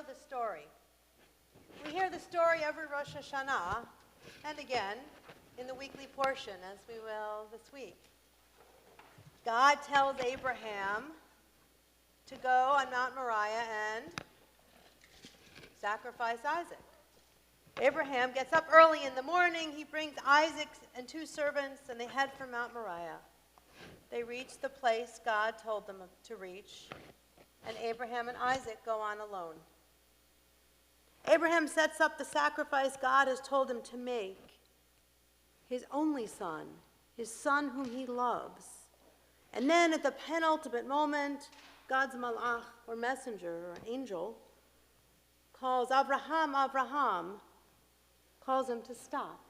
the story. We hear the story every Rosh Hashanah, and again in the weekly portion, as we will this week. God tells Abraham to go on Mount Moriah and sacrifice Isaac. Abraham gets up early in the morning. He brings Isaac and 2 servants, and they head for Mount Moriah. They reach the place God told them to reach, and Abraham and Isaac go on alone. Abraham sets up the sacrifice God has told him to make, his only son, his son whom he loves. And then at the penultimate moment, God's malach, or messenger, or angel, calls Abraham, Abraham, calls him to stop.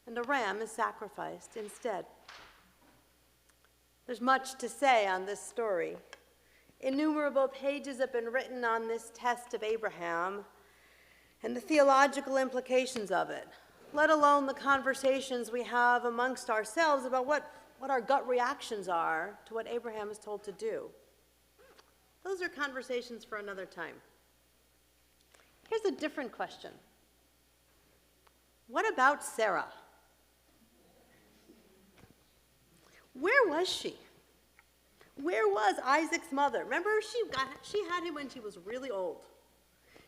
And a ram is sacrificed instead. There's much to say on this story. Innumerable pages have been written on this test of Abraham and the theological implications of it, let alone the conversations we have amongst ourselves about what our gut reactions are to what Abraham is told to do. Those are conversations for another time. Here's a different question. What about Sarah? Where was she? Where was Isaac's mother? Remember, she had him when she was really old.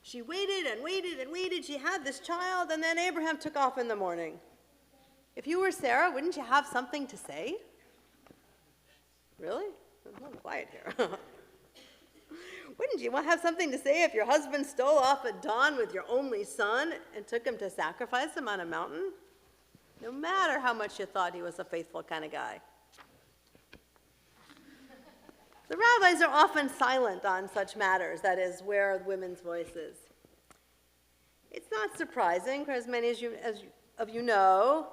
She waited and waited and waited. She had this child, and then Abraham took off in the morning. If you were Sarah, wouldn't you have something to say? Really? I'm a little quiet here. Wouldn't you have something to say if your husband stole off at dawn with your only son and took him to sacrifice him on a mountain? No matter how much you thought he was a faithful kind of guy. The rabbis are often silent on such matters, that is, where are women's voices? It's not surprising, for as many of you know,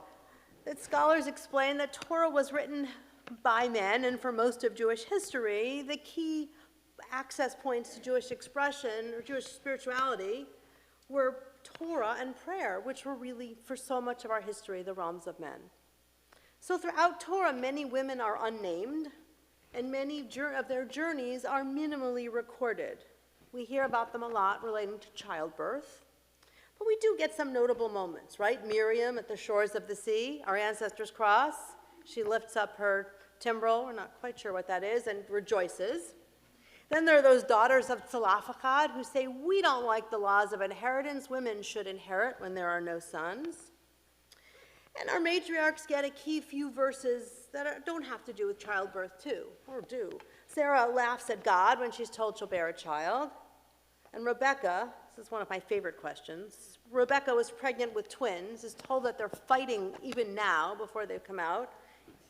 that scholars explain that Torah was written by men, and for most of Jewish history, the key access points to Jewish expression or Jewish spirituality were Torah and prayer, which were really, for so much of our history, the realms of men. So throughout Torah, many women are unnamed, and many of their journeys are minimally recorded. We hear about them a lot relating to childbirth, but we do get some notable moments, right? Miriam at the shores of the sea, our ancestors cross. She lifts up her timbrel, we're not quite sure what that is, and rejoices. Then there are those daughters of Tzalafachad who say, we don't like the laws of inheritance. Women should inherit when there are no sons. And our matriarchs get a key few verses that don't have to do with childbirth too, or do. Sarah laughs at God when she's told she'll bear a child. And Rebecca, this is one of my favorite questions, Rebecca was pregnant with twins, is told that they're fighting even now before they've come out.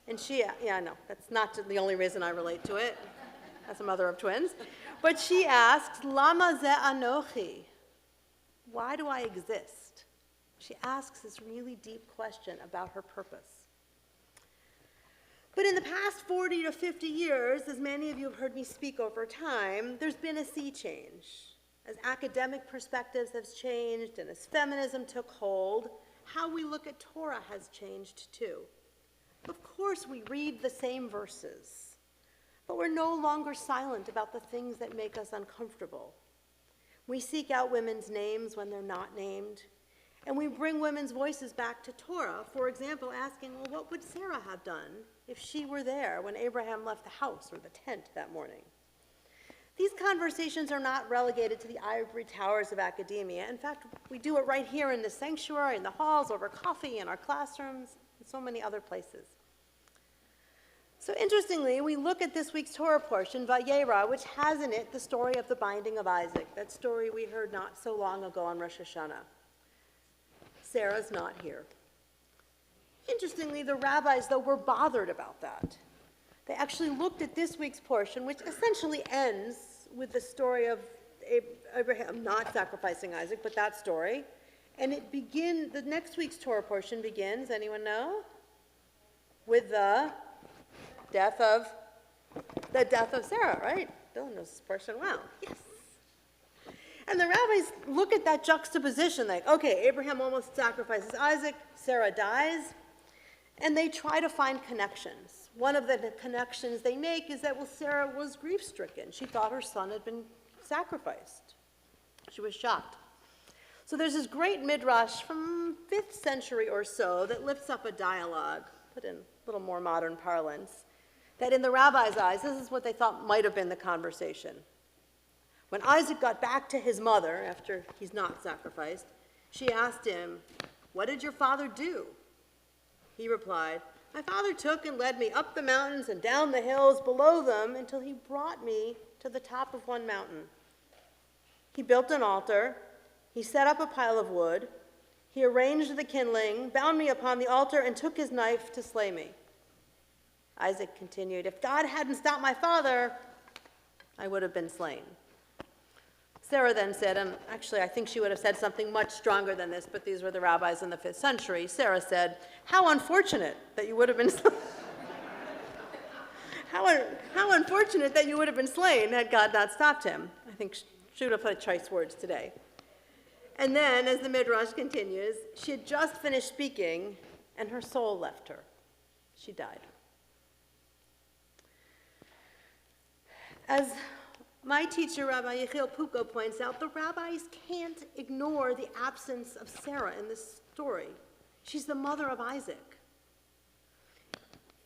And she, yeah, no, that's not the only reason I relate to it, as a mother of twins. But she asks, Lama ze anochi? Why do I exist? She asks this really deep question about her purpose. But in the past 40 to 50 years, as many of you have heard me speak over time, there's been a sea change. As academic perspectives have changed and as feminism took hold, how we look at Torah has changed too. Of course, we read the same verses, but we're no longer silent about the things that make us uncomfortable. We seek out women's names when they're not named, and we bring women's voices back to Torah, for example, asking, well, what would Sarah have done if she were there when Abraham left the house or the tent that morning? These conversations are not relegated to the ivory towers of academia. In fact, we do it right here in the sanctuary, in the halls, over coffee, in our classrooms, and so many other places. So interestingly, we look at this week's Torah portion, Vayera, which has in it the story of the binding of Isaac, that story we heard not so long ago on Rosh Hashanah. Sarah's not here. Interestingly, the rabbis, though, were bothered about that. They actually looked at this week's portion, which essentially ends with the story of Abraham not sacrificing Isaac, but that story. And the next week's Torah portion begins, anyone know? With the death of Sarah, right? Bill knows this portion well. Yes. And the rabbis look at that juxtaposition, like, okay, Abraham almost sacrifices Isaac, Sarah dies, and they try to find connections. One of the connections they make is that, well, Sarah was grief-stricken. She thought her son had been sacrificed. She was shocked. So there's this great midrash from 5th century or so that lifts up a dialogue, put in a little more modern parlance, that in the rabbi's eyes, this is what they thought might have been the conversation. When Isaac got back to his mother, after he's not sacrificed, she asked him, "What did your father do?" He replied, "My father took and led me up the mountains and down the hills below them until he brought me to the top of one mountain. He built an altar. He set up a pile of wood. He arranged the kindling, bound me upon the altar, and took his knife to slay me." Isaac continued, "If God hadn't stopped my father, I would have been slain." Sarah then said, and actually I think she would have said something much stronger than this, but these were the rabbis in the 5th century. Sarah said, "How unfortunate that you would have been slain." How unfortunate that you would have been slain had God not stopped him. I think she would have put choice words today. And then, as the midrash continues, she had just finished speaking, and her soul left her. She died. As my teacher, Rabbi Yechiel Puko, points out, the rabbis can't ignore the absence of Sarah in this story. She's the mother of Isaac.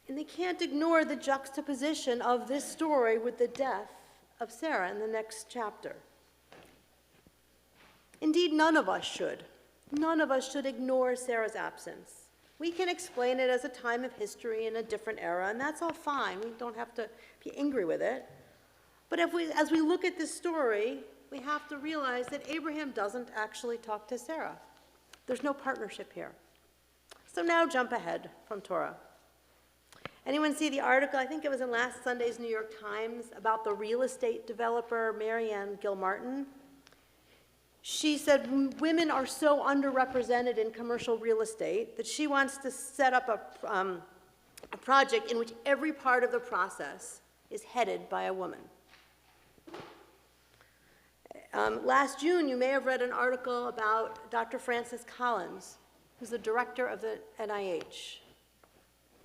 And they can't ignore the juxtaposition of this story with the death of Sarah in the next chapter. Indeed, none of us should. None of us should ignore Sarah's absence. We can explain it as a time of history in a different era, and that's all fine. We don't have to be angry with it. But as we look at this story, we have to realize that Abraham doesn't actually talk to Sarah. There's no partnership here. So now jump ahead from Torah. Anyone see the article, I think it was in last Sunday's New York Times, about the real estate developer Marianne Gilmartin? She said women are so underrepresented in commercial real estate that she wants to set up a project in which every part of the process is headed by a woman. Last June, you may have read an article about Dr. Francis Collins, who's the director of the NIH.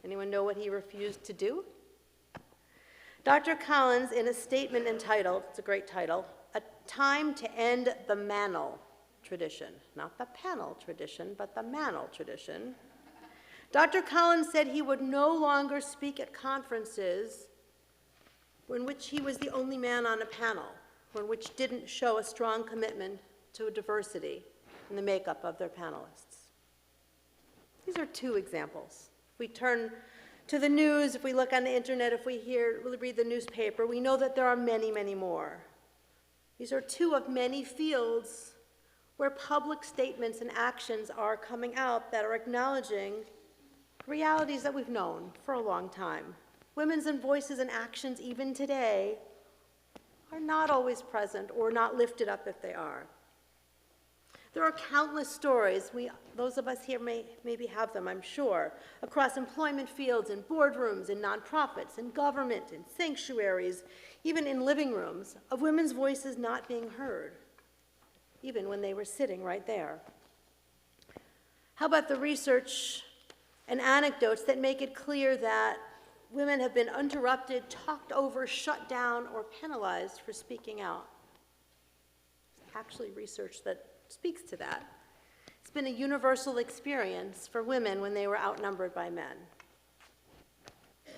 Anyone know what he refused to do? Dr. Collins, in a statement entitled, it's a great title, "A Time to End the Manel Tradition," not the panel tradition, but the manel tradition. Dr. Collins said he would no longer speak at conferences in which he was the only man on a panel, or which didn't show a strong commitment to diversity in the makeup of their panelists. These are two examples. If we turn to the news, if we look on the internet, if we read the newspaper, we know that there are many, many more. These are two of many fields where public statements and actions are coming out that are acknowledging realities that we've known for a long time. Women's voices and actions, even today, are not always present or not lifted up if they are. There are countless stories, those of us here maybe have them, I'm sure, across employment fields, in boardrooms, in nonprofits, in government, in sanctuaries, even in living rooms, of women's voices not being heard, even when they were sitting right there. How about the research and anecdotes that make it clear that women have been interrupted, talked over, shut down, or penalized for speaking out? There's actually research that speaks to that. It's been a universal experience for women when they were outnumbered by men.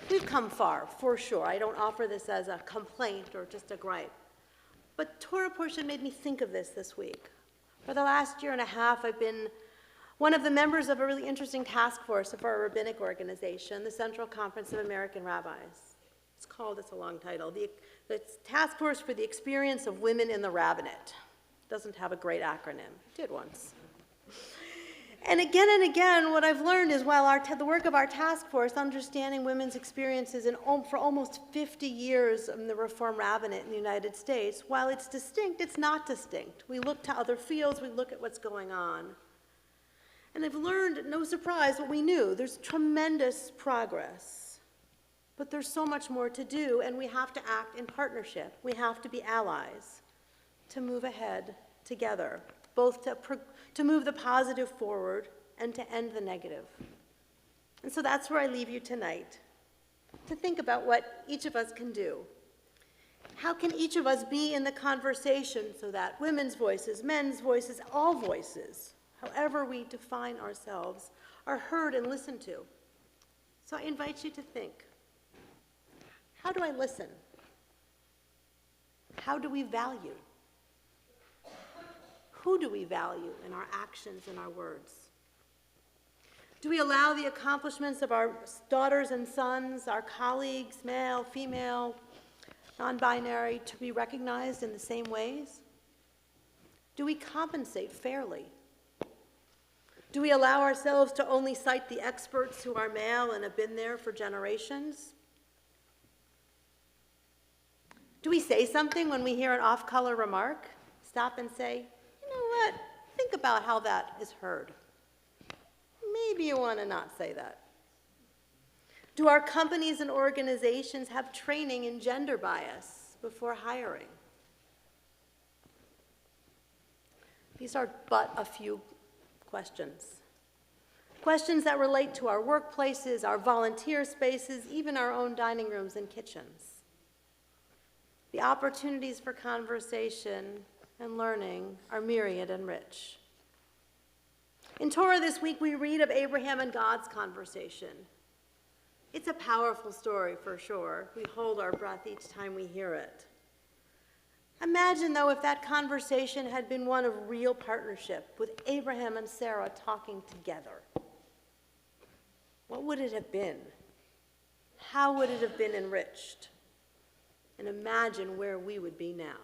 We've come far, for sure. I don't offer this as a complaint or just a gripe. But Torah portion made me think of this week. For the last year and a half, I've been one of the members of a really interesting task force of our rabbinic organization, the Central Conference of American Rabbis. It's a long title, the Task Force for the Experience of Women in the Rabbinate. Doesn't have a great acronym. It did once. And again, what I've learned is while the work of our task force, understanding women's experiences for almost 50 years in the Reform Rabbinate in the United States, while it's distinct, it's not distinct. We look to other fields, we look at what's going on. And I've learned, no surprise, what we knew. There's tremendous progress. But there's so much more to do, and we have to act in partnership. We have to be allies to move ahead together, both to move the positive forward and to end the negative. And so that's where I leave you tonight, to think about what each of us can do. How can each of us be in the conversation so that women's voices, men's voices, all voices, however we define ourselves, are heard and listened to? So I invite you to think, how do I listen? How do we value? Who do we value in our actions and our words? Do we allow the accomplishments of our daughters and sons, our colleagues, male, female, non-binary, to be recognized in the same ways? Do we compensate fairly? Do we allow ourselves to only cite the experts who are male and have been there for generations? Do we say something when we hear an off-color remark? Stop and say, you know what? Think about how that is heard. Maybe you want to not say that. Do our companies and organizations have training in gender bias before hiring? These are but a few questions. Questions that relate to our workplaces, our volunteer spaces, even our own dining rooms and kitchens. The opportunities for conversation and learning are myriad and rich. In Torah this week, we read of Abraham and God's conversation. It's a powerful story for sure. We hold our breath each time we hear it. Imagine, though, if that conversation had been one of real partnership, with Abraham and Sarah talking together. What would it have been? How would it have been enriched? And imagine where we would be now.